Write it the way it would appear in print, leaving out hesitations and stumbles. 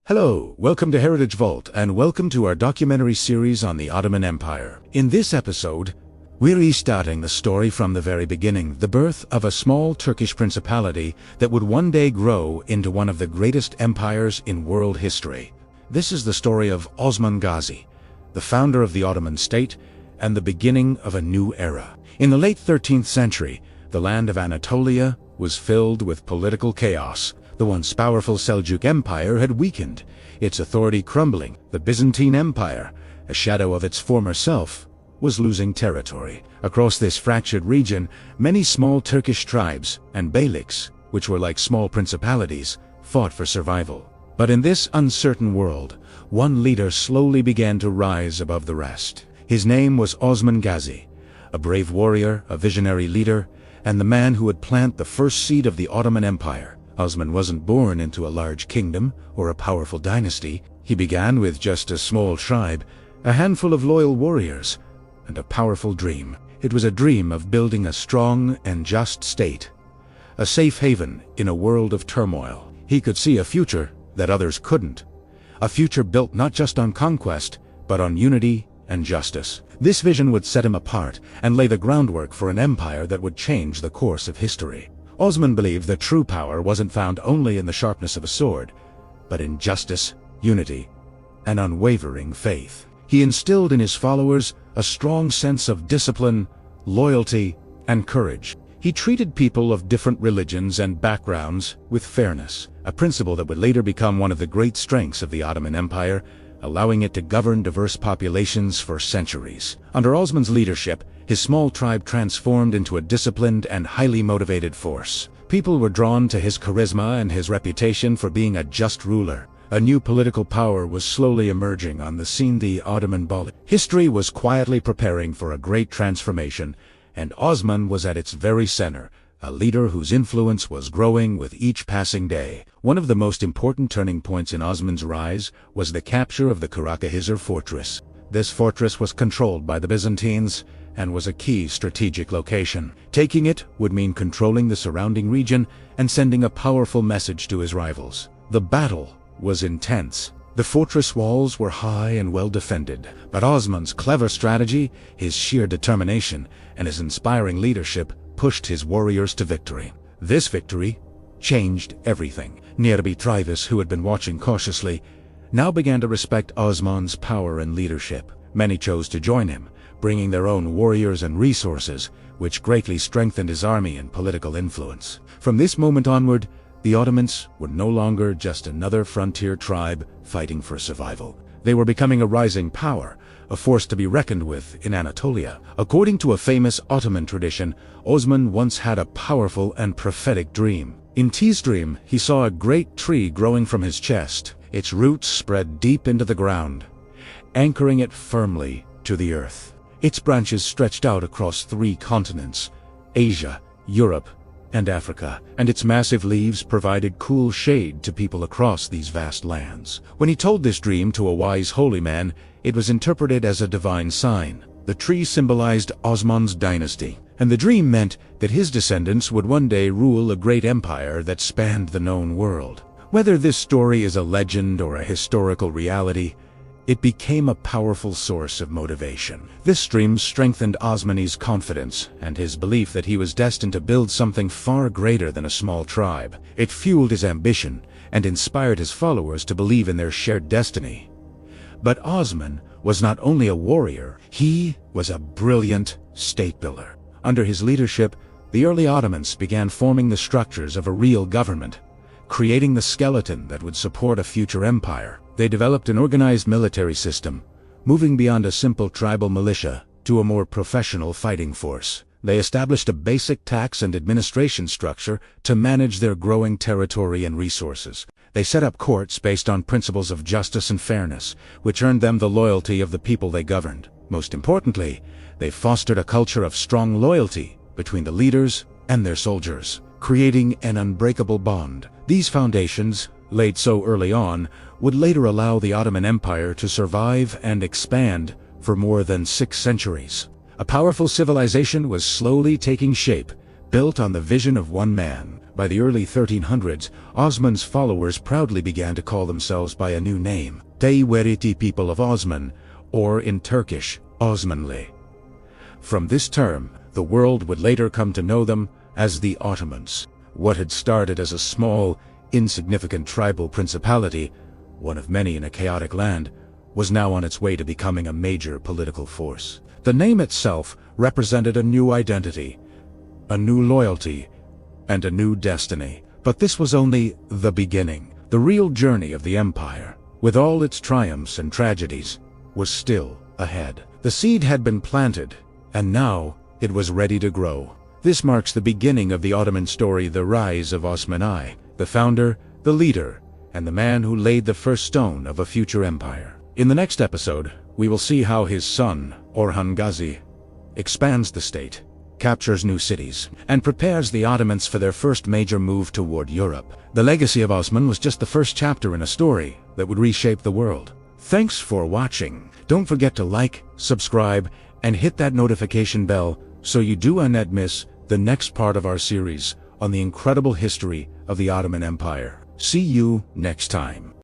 Hello, welcome to Heritage Vault, and welcome to our documentary series on the Ottoman Empire. In this episode, we're restarting the story from the very beginning, the birth of a small Turkish principality that would one day grow into one of the greatest empires in world history. This is the story of Osman Gazi, the founder of the Ottoman state, and the beginning of a new era. In the late 13th century, the land of Anatolia was filled with political chaos. The once powerful Seljuk Empire had weakened, its authority crumbling. The Byzantine Empire, a shadow of its former self, was losing territory. Across this fractured region, many small Turkish tribes and beyliks, which were like small principalities, fought for survival. But in this uncertain world, one leader slowly began to rise above the rest. His name was Osman Gazi, a brave warrior, a visionary leader, and the man who would plant the first seed of the Ottoman Empire. Osman wasn't born into a large kingdom or a powerful dynasty. He began with just a small tribe, a handful of loyal warriors, and a powerful dream. It was a dream of building a strong and just state, a safe haven in a world of turmoil. He could see a future that others couldn't, a future built not just on conquest, but on unity and justice. This vision would set him apart and lay the groundwork for an empire that would change the course of history. Osman believed that true power wasn't found only in the sharpness of a sword, but in justice, unity, and unwavering faith. He instilled in his followers a strong sense of discipline, loyalty, and courage. He treated people of different religions and backgrounds with fairness, a principle that would later become one of the great strengths of the Ottoman Empire, allowing it to govern diverse populations for centuries. Under Osman's leadership, his small tribe transformed into a disciplined and highly motivated force. People were drawn to his charisma and his reputation for being a just ruler. A new political power was slowly emerging on the scene, the Ottoman Empire. History was quietly preparing for a great transformation, and Osman was at its very center, a leader whose influence was growing with each passing day. One of the most important turning points in Osman's rise was the capture of the Karacahisar Fortress. This fortress was controlled by the Byzantines and was a key strategic location. Taking it would mean controlling the surrounding region and sending a powerful message to his rivals. The battle was intense. The fortress walls were high and well defended, but Osman's clever strategy, his sheer determination, and his inspiring leadership pushed his warriors to victory. This victory changed everything. Nearby tribes, who had been watching cautiously, now began to respect Osman's power and leadership. Many chose to join him, bringing their own warriors and resources, which greatly strengthened his army and political influence. From this moment onward, the Ottomans were no longer just another frontier tribe fighting for survival. They were becoming a rising power, a force to be reckoned with in Anatolia. According to a famous Ottoman tradition, Osman once had a powerful and prophetic dream. In his dream, he saw a great tree growing from his chest. Its roots spread deep into the ground, anchoring it firmly to the earth. Its branches stretched out across 3 continents, Asia, Europe, and Africa, and its massive leaves provided cool shade to people across these vast lands. When he told this dream to a wise holy man, it was interpreted as a divine sign. The tree symbolized Osman's dynasty, and the dream meant that his descendants would one day rule a great empire that spanned the known world. Whether this story is a legend or a historical reality, it became a powerful source of motivation. This dream strengthened Osman's confidence and his belief that he was destined to build something far greater than a small tribe. It fueled his ambition and inspired his followers to believe in their shared destiny. But Osman was not only a warrior, he was a brilliant state builder. Under his leadership, the early Ottomans began forming the structures of a real government, creating the skeleton that would support a future empire. They developed an organized military system, moving beyond a simple tribal militia to a more professional fighting force. They established a basic tax and administration structure to manage their growing territory and resources. They set up courts based on principles of justice and fairness, which earned them the loyalty of the people they governed. Most importantly, they fostered a culture of strong loyalty between the leaders and their soldiers, creating an unbreakable bond. These foundations, laid so early on, would later allow the Ottoman Empire to survive and expand for more than 6 centuries. A powerful civilization was slowly taking shape, built on the vision of one man. By the early 1300s, Osman's followers proudly began to call themselves by a new name, Teyweriti, people of Osman, or in Turkish, Osmanlı. From this term, the world would later come to know them as the Ottomans. What had started as a small, insignificant tribal principality, one of many in a chaotic land, was now on its way to becoming a major political force. The name itself represented a new identity, a new loyalty, and a new destiny. But this was only the beginning. The real journey of the empire, with all its triumphs and tragedies, was still ahead. The seed had been planted, and now it was ready to grow. This marks the beginning of the Ottoman story, the rise of Osman I, the founder, the leader, and the man who laid the first stone of a future empire. In the next episode, we will see how his son, Orhan Gazi, expands the state, captures new cities, and prepares the Ottomans for their first major move toward Europe. The legacy of Osman was just the first chapter in a story that would reshape the world. Thanks for watching. Don't forget to like, subscribe, and hit that notification bell so you do not miss the next part of our series on the incredible history of the Ottoman Empire. See you next time.